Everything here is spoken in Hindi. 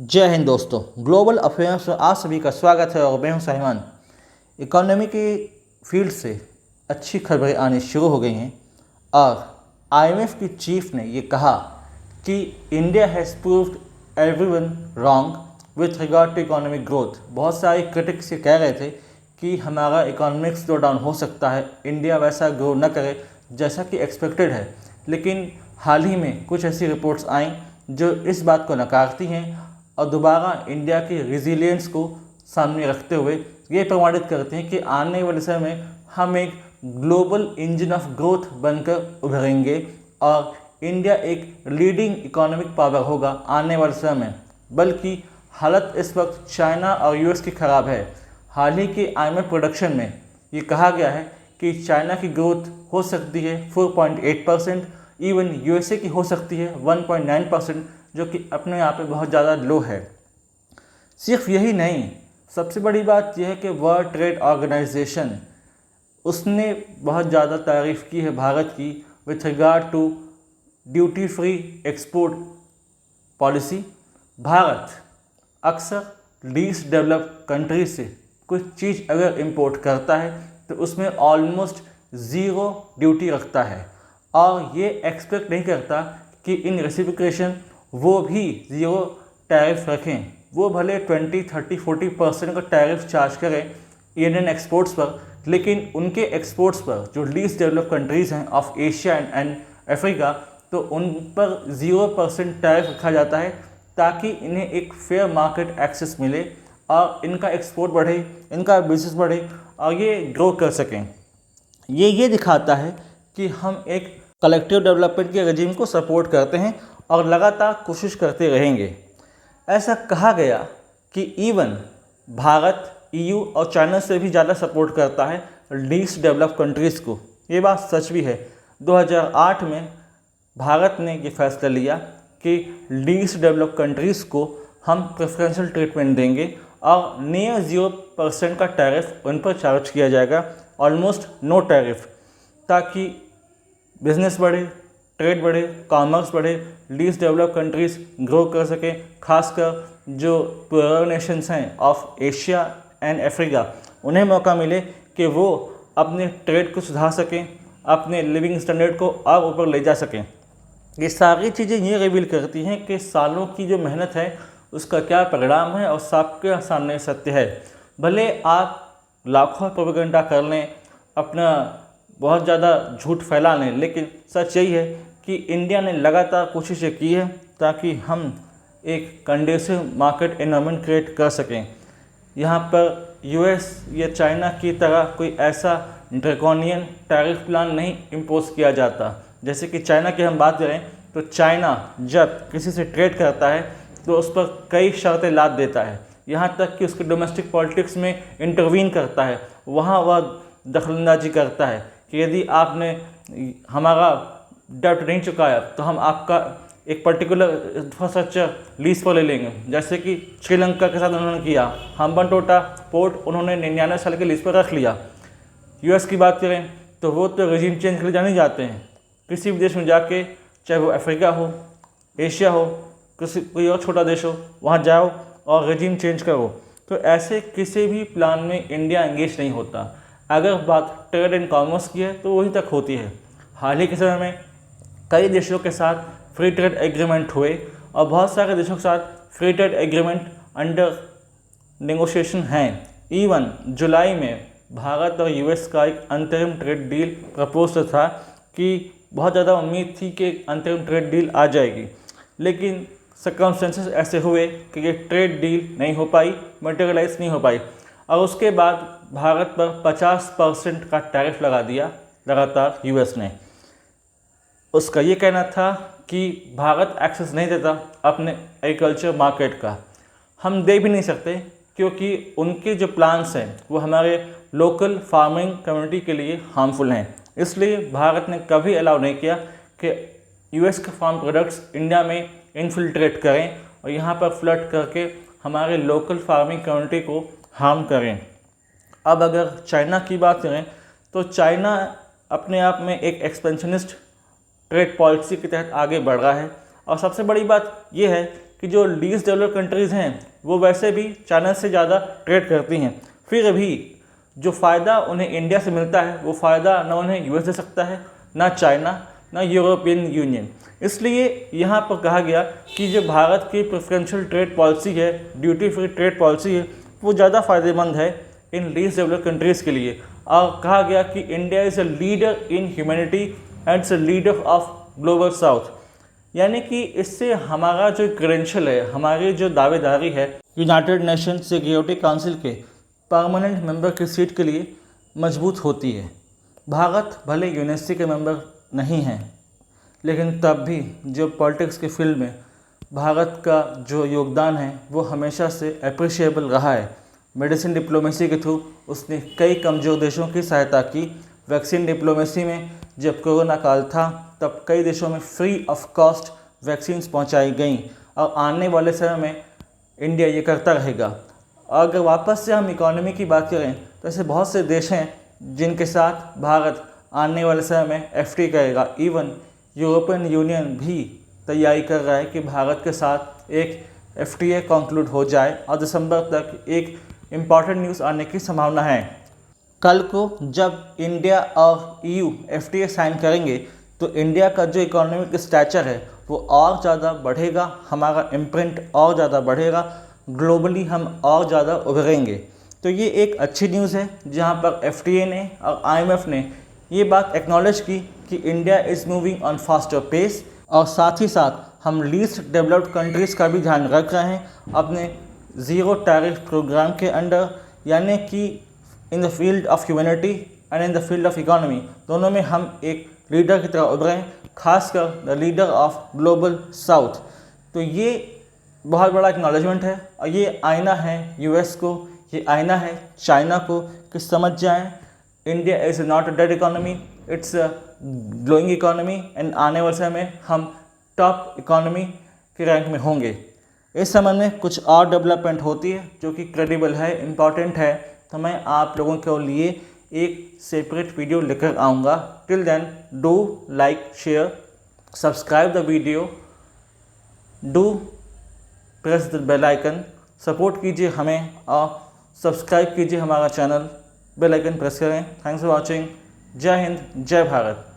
जय हिंद दोस्तों। ग्लोबल अफेयर्स में आप सभी का स्वागत है और मैं हूं साहिमान। इकोनॉमी की फील्ड से अच्छी खबरें आनी शुरू हो गई हैं और आईएमएफ की चीफ ने ये कहा कि India has proved everyone wrong with regard to economic growth. बहुत सारे क्रिटिक्स ये कह रहे थे कि हमारा इकोनॉमिक स्लो डाउन हो सकता है, इंडिया वैसा ग्रो न करे जैसा कि एक्सपेक्टेड है, लेकिन हाल ही में कुछ ऐसी रिपोर्ट्स आईं जो इस बात को नकारती हैं और दोबारा इंडिया की रिजिलियंस को सामने रखते हुए ये प्रमाणित करते हैं कि आने वाले समय में हम एक ग्लोबल इंजन ऑफ ग्रोथ बनकर उभरेंगे और इंडिया एक लीडिंग इकोनॉमिक पावर होगा आने वाले समय में। बल्कि हालत इस वक्त चाइना और यूएस की ख़राब है। हाल ही के आईएमएफ प्रोडक्शन में ये कहा गया है कि चाइना की ग्रोथ हो सकती है 4.8%, इवन यूएसए की हो सकती है 1.9%, जो कि अपने यहाँ पे बहुत ज़्यादा लो है। सिर्फ यही नहीं, सबसे बड़ी बात यह है कि वर्ल्ड ट्रेड ऑर्गेनाइजेशन उसने बहुत ज़्यादा तारीफ़ की है भारत की with regard to duty free export policy. Bharat अक्सर लीस्ट डेवलप्ड कंट्री से कुछ चीज़ अगर इंपोर्ट करता है तो उसमें ऑलमोस्ट ज़ीरो ड्यूटी रखता है और ये एक्सपेक्ट नहीं करता कि इन रेसिप्लिकेशन वो भी ज़ीरो टैरिफ रखें। वो भले 20, 30, 40% का टैरिफ चार्ज करें इंडियन एक्सपोर्ट्स पर, लेकिन उनके एक्सपोर्ट्स पर जो लीस्ट डेवलप्ड कंट्रीज़ हैं ऑफ एशिया एंड अफ्रीका, तो उन पर 0% टैरिफ रखा जाता है ताकि इन्हें एक फेयर मार्केट एक्सेस मिले और इनका एक्सपोर्ट बढ़े, इनका बिजनेस बढ़े और ये ग्रो कर सकें। ये दिखाता है कि हम एक कलेक्टिव डेवलपमेंट के रजीम को सपोर्ट करते हैं और लगातार कोशिश करते रहेंगे। ऐसा कहा गया कि इवन भारत ईयू और चाइना से भी ज़्यादा सपोर्ट करता है लीस्ट डेवलप्ड कंट्रीज़ को। ये बात सच भी है। 2008 में भारत ने ये फैसला लिया कि लीस्ट डेवलप्ड कंट्रीज़ को हम प्रेफरेंशियल ट्रीटमेंट देंगे और नियर 0% का टैरिफ उन पर चार्ज किया जाएगा, ऑलमोस्ट नो टैरिफ, ताकि बिजनेस बढ़े, ट्रेड बढ़े, कॉमर्स बढ़े, लीस्ट डेवलप्ड कंट्रीज़ ग्रो कर सकें। खासकर जो पुअर नेशंस हैं ऑफ एशिया एंड अफ्रीका, उन्हें मौका मिले कि वो अपने ट्रेड को सुधार सकें, अपने लिविंग स्टैंडर्ड को और ऊपर ले जा सकें। ये सारी चीज़ें ये रिवील करती हैं कि सालों की जो मेहनत है उसका क्या परिणाम है और सबके सामने सत्य है। भले आप लाखों प्रोपेगेंडा कर लें, अपना बहुत ज़्यादा झूठ फैला लें, लेकिन सच यही है कि इंडिया ने लगातार कोशिशें की है ताकि हम एक कंडीसिव मार्केट एनवायरनमेंट क्रिएट कर सकें। यहाँ पर यूएस या चाइना की तरह कोई ऐसा ड्रैकोनियन टैरिफ प्लान नहीं इम्पोज किया जाता। जैसे कि चाइना की हम बात करें तो चाइना जब किसी से ट्रेड करता है तो उस पर कई शर्तें लाद देता है, यहाँ तक कि उसके डोमेस्टिक पॉलिटिक्स में इंटरवीन करता है। वहाँ वह दखलंदाजी करता है कि यदि आपने हमारा डेब्ट नहीं चुकाया तो हम आपका एक पर्टिकुलर इंफ्रास्ट्रक्चर लीज पर ले लेंगे। जैसे कि श्रीलंका के साथ उन्होंने किया, हम्बनटोटा पोर्ट उन्होंने 99 साल के लीज पर रख लिया। यूएस की बात करें तो वो तो रजीम चेंज के लिए जाने जाते हैं। किसी भी देश में जाके, चाहे वो अफ्रीका हो, एशिया हो, कोई और छोटा देश हो, वहाँ जाओ और रजीम चेंज करो। तो ऐसे किसी भी प्लान में इंडिया एंगेज नहीं होता। अगर बात ट्रेड एंड कॉमर्स की है तो वहीं तक होती है। हाल ही के समय में कई देशों के साथ फ्री ट्रेड एग्रीमेंट हुए और बहुत सारे देशों के साथ free trade agreement under negotiation हैं। इवन जुलाई में भारत और यूएस का एक अंतरिम ट्रेड डील प्रपोज था कि बहुत ज़्यादा उम्मीद थी कि अंतरिम ट्रेड डील आ जाएगी, लेकिन सर्कमस्टेंसेस ऐसे हुए कि ये ट्रेड डील नहीं हो पाई, मटेरियलाइज नहीं हो पाई और उसके बाद भारत पर 50% का टैरिफ लगा दिया लगातार यूएस ने। उसका ये कहना था कि भारत एक्सेस नहीं देता अपने एग्रीकल्चर मार्केट का। हम दे भी नहीं सकते क्योंकि उनके जो प्लान्स हैं वो हमारे लोकल फार्मिंग कम्युनिटी के लिए हार्मफुल हैं। इसलिए भारत ने कभी अलाउ नहीं किया कि यूएस के फार्म प्रोडक्ट्स इंडिया में इनफिल्ट्रेट करें और यहाँ पर फ्लड करके हमारे लोकल फार्मिंग कम्युनिटी को हार्म करें। अब अगर चाइना की बात करें तो चाइना अपने आप में एक एक्सपेंशनिस्ट ट्रेड पॉलिसी के तहत आगे बढ़ रहा है और सबसे बड़ी बात यह है कि जो लीस्ट डेवलप्ड कंट्रीज़ हैं वो वैसे भी चाइना से ज़्यादा ट्रेड करती हैं, फिर भी जो फ़ायदा उन्हें इंडिया से मिलता है वो फ़ायदा ना उन्हें यूएस दे सकता है, ना चाइना, ना यूरोपियन यूनियन। इसलिए यहाँ पर कहा गया कि जो भारत की प्रेफरेंशियल ट्रेड पॉलिसी है, ड्यूटी फ्री ट्रेड पॉलिसी है, वो ज़्यादा फ़ायदेमंद है इन लीस्ट डेवलप्ड कंट्रीज़ के लिए। और कहा गया कि India is a leader in humanity and it's a leader of global south. यानी कि इससे हमारा जो क्रेडेंशियल है, हमारी जो दावेदारी है यूनाइटेड नेशन सिक्योरिटी काउंसिल के परमानेंट मेंबर की सीट के लिए मजबूत होती है। भारत भले यूएनएससी के मेंबर नहीं हैं, लेकिन तब भी जो पॉलिटिक्स के फील्ड में भारत का जो योगदान है वो हमेशा से अप्रिशिएबल रहा है। मेडिसिन डिप्लोमेसी के थ्रू उसने कई कमज़ोर देशों की सहायता की। वैक्सीन डिप्लोमेसी में जब कोरोना काल था तब कई देशों में फ्री ऑफ कॉस्ट वैक्सीन्स पहुंचाई गईं, और आने वाले समय में इंडिया ये करता रहेगा। अगर वापस से हम इकोनॉमी की बात करें तो ऐसे बहुत से देश हैं जिनके साथ भारत आने वाले समय में एफटीए करेगा। इवन यूरोपियन यूनियन भी तैयारी कर रहा है कि भारत के साथ एक एफटीए कंक्लूड हो जाए, और दिसंबर तक एक इम्पॉर्टेंट न्यूज़ आने की संभावना है। कल को जब इंडिया और ईयू एफटीए साइन करेंगे तो इंडिया का जो इकोनॉमिक स्टैचर है वो और ज़्यादा बढ़ेगा, हमारा इम्प्रिंट और ज़्यादा बढ़ेगा, ग्लोबली हम और ज़्यादा उभरेंगे। तो ये एक अच्छी न्यूज़ है जहाँ पर एफटीए ने और आईएमएफ ने ये बात एक्नॉलेज की कि India is moving on faster pace, और साथ ही साथ हम लीस्ट डेवलप्ड कंट्रीज़ का भी ध्यान रख रहे हैं अपने ज़ीरो टैरिफ प्रोग्राम के अंडर। यानी कि in the field of humanity and in the field of economy दोनों में हम एक लीडर की तरह उभरें, खासकर the leader of global south. तो ये बहुत बड़ा एक्नॉलेजमेंट है, और ये आईना है यूएस को, ये आईना है चाइना को कि समझ जाएं India is not a dead economy, it's a glowing economy, and आने वाले समय में हम टॉप इकोनॉमी के रैंक में होंगे। इस समय में कुछ और डेवलपमेंट होती है जो कि क्रेडिबल है, इम्पॉर्टेंट है, तो मैं आप लोगों के लिए एक सेपरेट वीडियो लेकर आऊँगा। Till then do like, share, subscribe the video, do press the bell icon, support कीजिए हमें और सब्सक्राइब कीजिए हमारा चैनल, बेल आइकन प्रेस करें। Thanks for watching. जय हिंद, जय भारत।